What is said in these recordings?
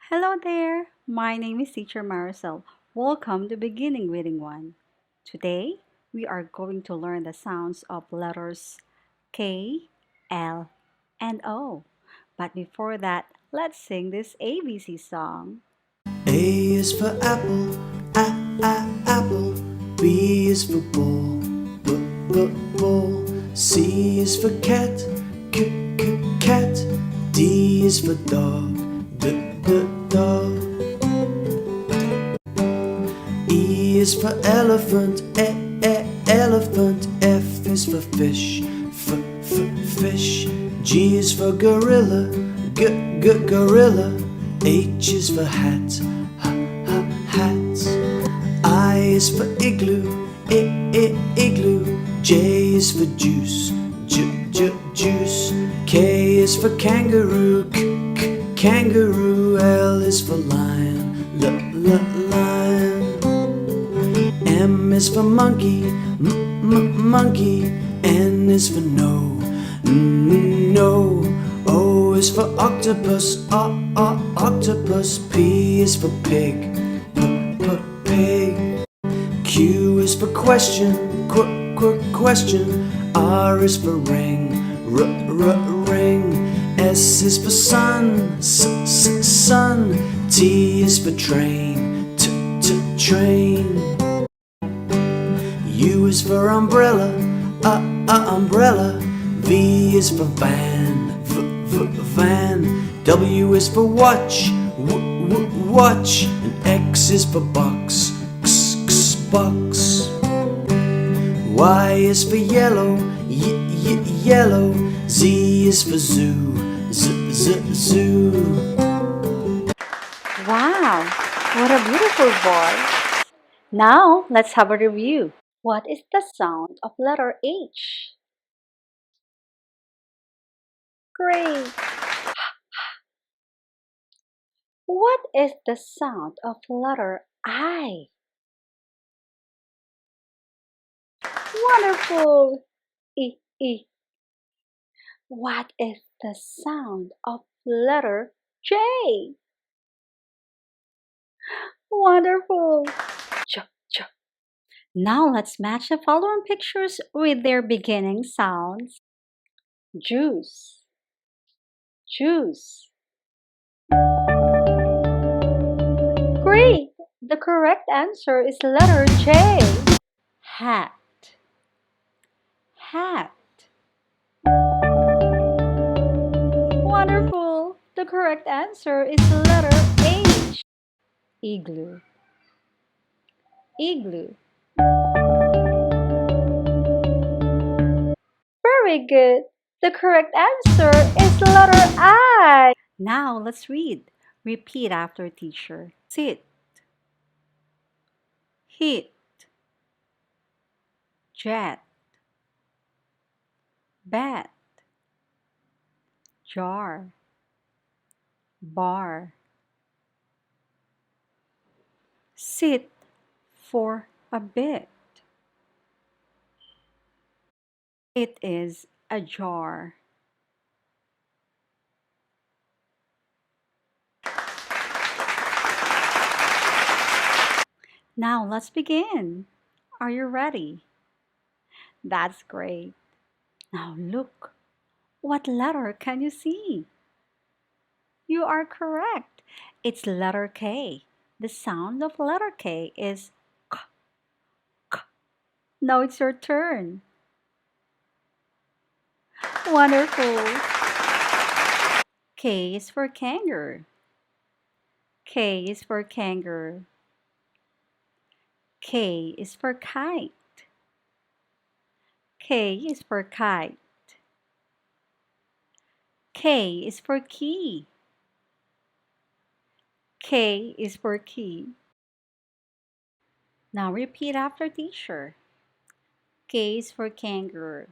Hello there, my name is Teacher Maricel. Welcome to Beginning Reading 1. Today, we are going to learn the sounds of letters K, L, and O. But before that, let's sing this ABC song. A is for apple, apple. B is for ball, ball. C is for cat, cat. D is for dog, dog. E is for elephant, elephant. F is for fish, fish. G is for gorilla, gorilla. H is for hat, hat. I is for igloo, igloo. J is for juice, juice. K is for kangaroo, kangaroo. L is for lion, lion. M is for monkey, monkey. N is for no, no. O is for octopus, octopus. P is for pig, pig. Q is for question, question. R is for ring, ring. S is for sun, sun. T is for train, train. U is for umbrella, umbrella. V is for van, van. W is for watch, watch. And X is for box, box. Y is for yellow, yellow. Z is for zoo, zoo. Wow, what a beautiful voice! Now, let's have a review. What is the sound of letter H? Great! What is the sound of letter I? Wonderful! E, E. What is the sound of letter J? Wonderful! J, J. Now let's match the following pictures with their beginning sounds. Juice, juice. Great! The correct answer is letter J. Hat, hat. Wonderful! The correct answer is letter H. Igloo, igloo. Very good. The correct answer is letter I. Now let's read. Repeat after teacher. Sit, hit, jet, bat, jar, bar. Sit for a bit. It is a jar. Now let's begin. Are you ready? That's great. Now look. What letter can you see? You are correct. It's letter K. The sound of letter K is k, k. Now it's your turn. Wonderful. K is for kangaroo. K is for kangaroo. K is for kite. K is for kite. K is for key. K is for key. Now repeat after teacher. K is for kangaroo.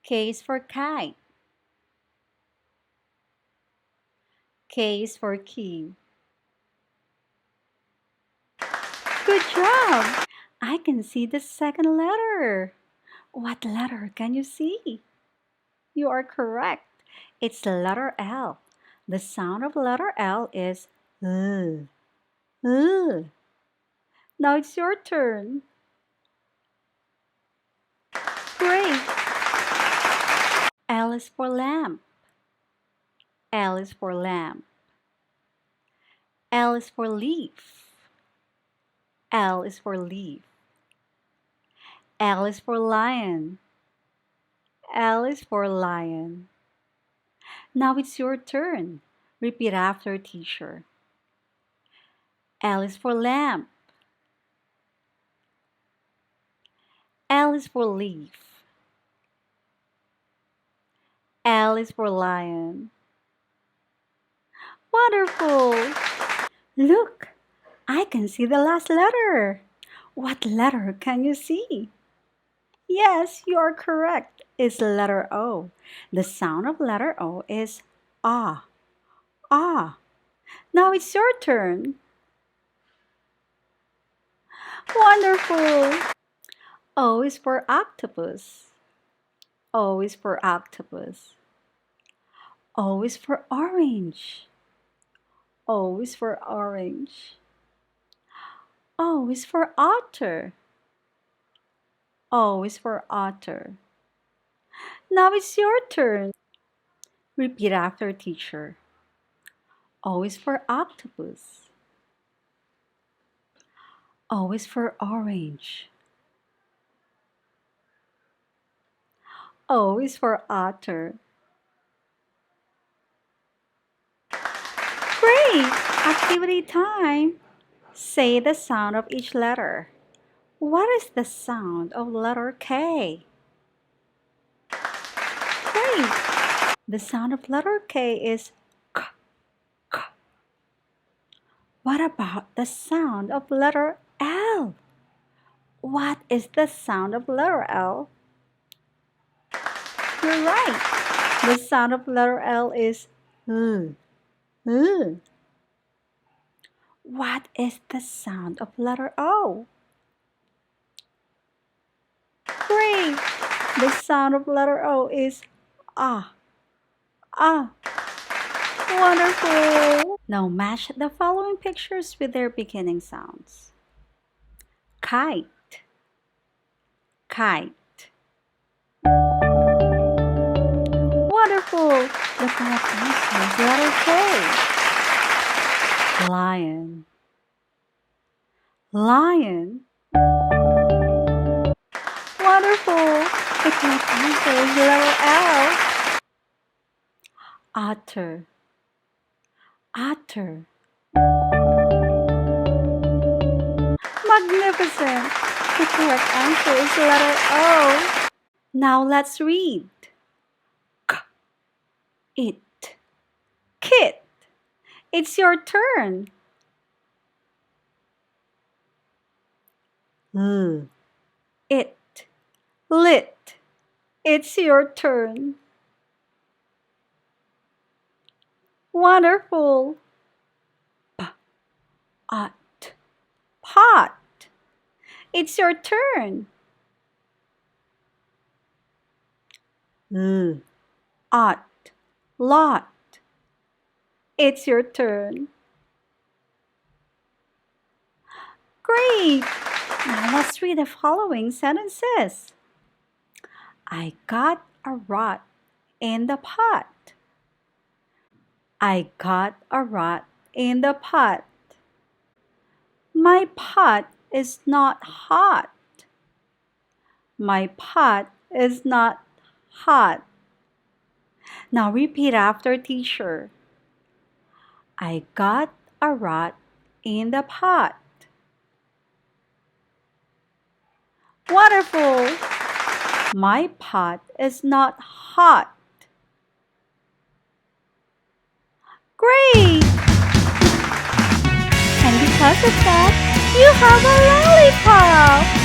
K is for kite. K is for key. Good job! I can see the second letter. What letter can you see? You are correct. It's the letter L. The sound of letter L is L. L. Now it's your turn. Great. L is for lamp. L is for lamp. L is for leaf. L is for leaf. L is for lion. L is for lion. Now it's your turn. Repeat after teacher. L is for lamp. L is for leaf. L is for lion. Wonderful! Look, I can see the last letter. What letter can you see? Yes, you are correct. It's the letter O. The sound of letter O is ah. Ah. Now it's your turn. Wonderful! O is for octopus. O is for octopus. O is for orange. O is for orange. O is for otter. O is for otter. Now it's your turn. Repeat after teacher. O is for octopus. O is for orange. O is for otter. Great! Activity time. Say the sound of each letter. What is the sound of letter K? Great! The sound of letter K is K, K. What about the sound of letter L? What is the sound of letter L? You're right. The sound of letter L is L. L. What is the sound of letter O? Great! The sound of letter O is ah. Ah. Wonderful! Now match the following pictures with their beginning sounds. Kite. Kite. Wonderful! The correct answer is letter K. Lion. Lion. Wonderful! The correct answer is letter L. Otter. Otter. Magnificent! The correct answer is letter O. Now let's read. K. It. Kit. It's your turn. L. It. Lit. It's your turn. Wonderful. P. Ot. Pot. It's your turn. L. Ot. Lot. It's your turn. Great! Now let's read the following sentences. I got a rat in the pot. I got a rat in the pot. My pot is not hot. My pot is not hot. Now repeat after teacher. I got a rat in the pot. Wonderful! My pot is not hot. Great! And because of that, you have a lollipop!